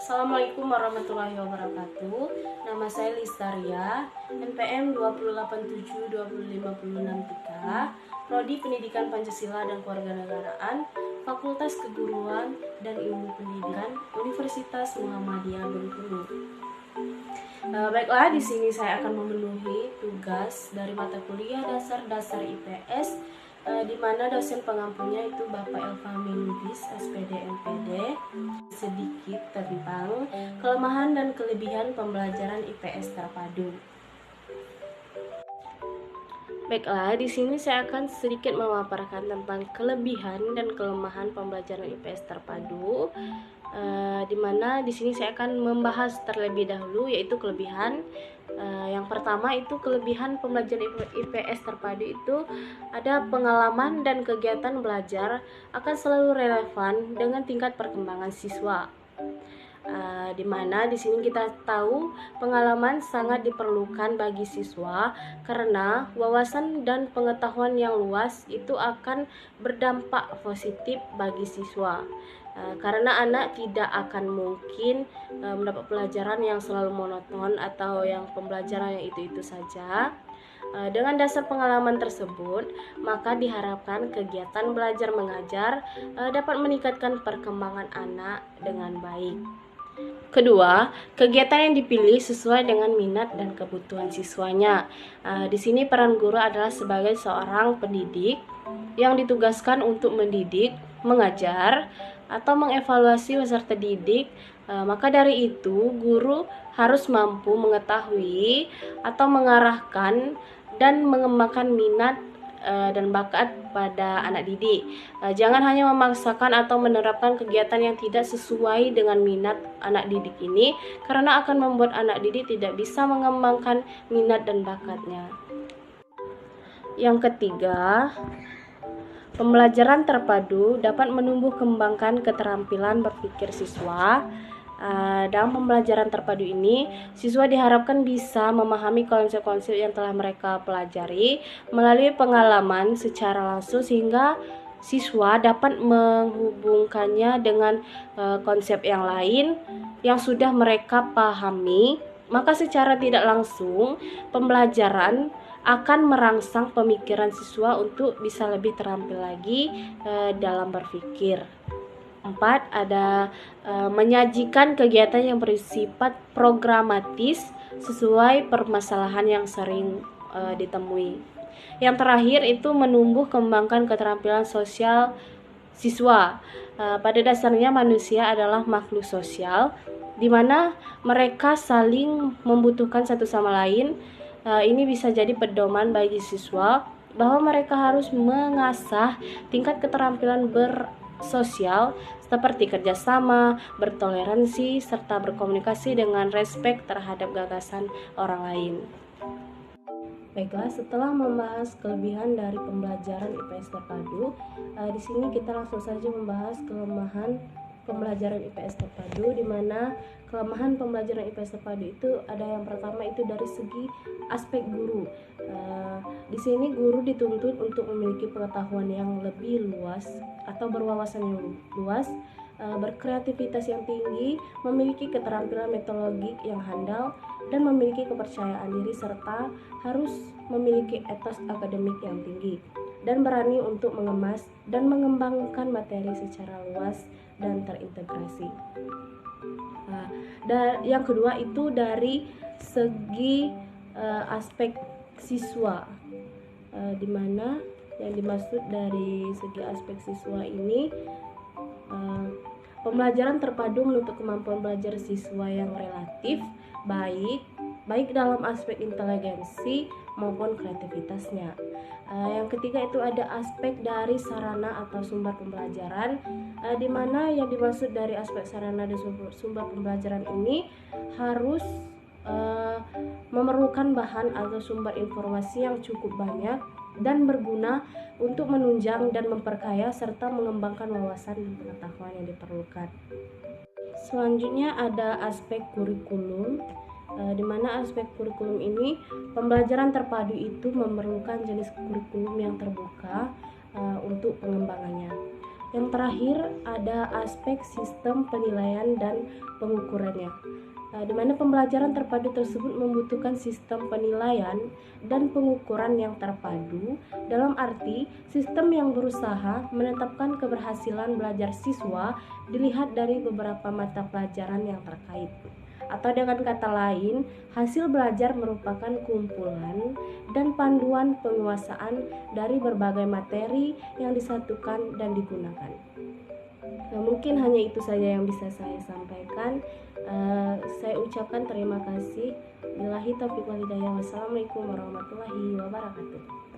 Assalamualaikum warahmatullahi wabarakatuh. Nama saya Listaria, NPM 2872056 Prodi Pendidikan Pancasila dan Kewarganegaraan, Fakultas Keguruan dan Ilmu Pendidikan, Universitas Muhammadiyah Bengkulu. Baiklah, di sini saya akan memenuhi tugas dari mata kuliah dasar IPS, di mana dosen pengampunya itu Bapak Elfami Lubis, SPD MPD. Sedikit tentang kelemahan dan kelebihan pembelajaran IPS terpadu. Baiklah, di sini saya akan sedikit memaparkan tentang kelebihan dan kelemahan pembelajaran IPS terpadu. Di mana di sini saya akan membahas terlebih dahulu yaitu kelebihan. Yang pertama itu kelebihan pembelajaran IPS terpadu itu ada pengalaman dan kegiatan belajar akan selalu relevan dengan tingkat perkembangan siswa. Di mana di sini kita tahu pengalaman sangat diperlukan bagi siswa karena wawasan dan pengetahuan yang luas itu akan berdampak positif bagi siswa. Karena anak tidak akan mungkin mendapat pelajaran yang selalu monoton atau yang pembelajaran yang itu-itu saja. Dengan dasar pengalaman tersebut, maka diharapkan kegiatan belajar mengajar dapat meningkatkan perkembangan anak dengan baik. Kedua, kegiatan yang dipilih sesuai dengan minat dan kebutuhan siswanya. Di sini peran guru adalah sebagai seorang pendidik yang ditugaskan untuk mendidik, mengajar, atau mengevaluasi peserta didik. Maka dari itu, guru harus mampu mengetahui atau mengarahkan dan mengembangkan minat dan bakat pada anak didik. Jangan hanya memaksakan atau menerapkan kegiatan yang tidak sesuai dengan minat anak didik ini, karena akan membuat anak didik tidak bisa mengembangkan minat dan bakatnya. Yang ketiga, pembelajaran terpadu dapat menumbuh kembangkan keterampilan berpikir siswa. Dalam pembelajaran terpadu ini, siswa diharapkan bisa memahami konsep-konsep yang telah mereka pelajari melalui pengalaman secara langsung sehingga siswa dapat menghubungkannya dengan konsep yang lain yang sudah mereka pahami. Maka secara tidak langsung pembelajaran akan merangsang pemikiran siswa untuk bisa lebih terampil lagi dalam berpikir. 4. Ada menyajikan kegiatan yang bersifat programatis sesuai permasalahan yang sering ditemui. Yang terakhir itu menumbuh kembangkan keterampilan sosial siswa. Pada dasarnya manusia adalah makhluk sosial, di mana mereka saling membutuhkan satu sama lain. Ini bisa jadi pedoman bagi siswa bahwa mereka harus mengasah tingkat keterampilan bersosial seperti kerjasama, bertoleransi, serta berkomunikasi dengan respek terhadap gagasan orang lain. Baiklah, setelah membahas kelebihan dari pembelajaran IPS terpadu, di sini kita langsung saja membahas kelemahan pembelajaran IPS terpadu, di mana kelemahan pembelajaran IPS terpadu itu ada yang pertama itu dari segi aspek guru. Di sini guru dituntut untuk memiliki pengetahuan yang lebih luas atau berwawasan yang luas, berkreativitas yang tinggi, memiliki keterampilan metodologik yang handal, dan memiliki kepercayaan diri serta harus memiliki etos akademik yang tinggi dan berani untuk mengemas dan mengembangkan materi secara luas dan terintegrasi. Dan yang kedua itu dari segi aspek siswa, di mana yang dimaksud dari segi aspek siswa ini, pembelajaran terpadu menuntut kemampuan belajar siswa yang relatif baik dalam aspek inteligensi maupun kreativitasnya. Yang ketiga itu ada aspek dari sarana atau sumber pembelajaran, di mana yang dimaksud dari aspek sarana dan sumber pembelajaran ini harus memerlukan bahan atau sumber informasi yang cukup banyak dan berguna untuk menunjang dan memperkaya serta mengembangkan wawasan dan pengetahuan yang diperlukan. Selanjutnya ada aspek kurikulum, di mana aspek kurikulum ini pembelajaran terpadu itu memerlukan jenis kurikulum yang terbuka untuk pengembangannya. Yang terakhir ada aspek sistem penilaian dan pengukurannya, di mana pembelajaran terpadu tersebut membutuhkan sistem penilaian dan pengukuran yang terpadu, dalam arti sistem yang berusaha menetapkan keberhasilan belajar siswa dilihat dari beberapa mata pelajaran yang terkait. Atau dengan kata lain, hasil belajar merupakan kumpulan dan panduan penguasaan dari berbagai materi yang disatukan dan digunakan. Nah, mungkin hanya itu saja yang bisa saya sampaikan. Saya ucapkan terima kasih. Billahi taufiq wal hidayah. Wassalamualaikum warahmatullahi wabarakatuh.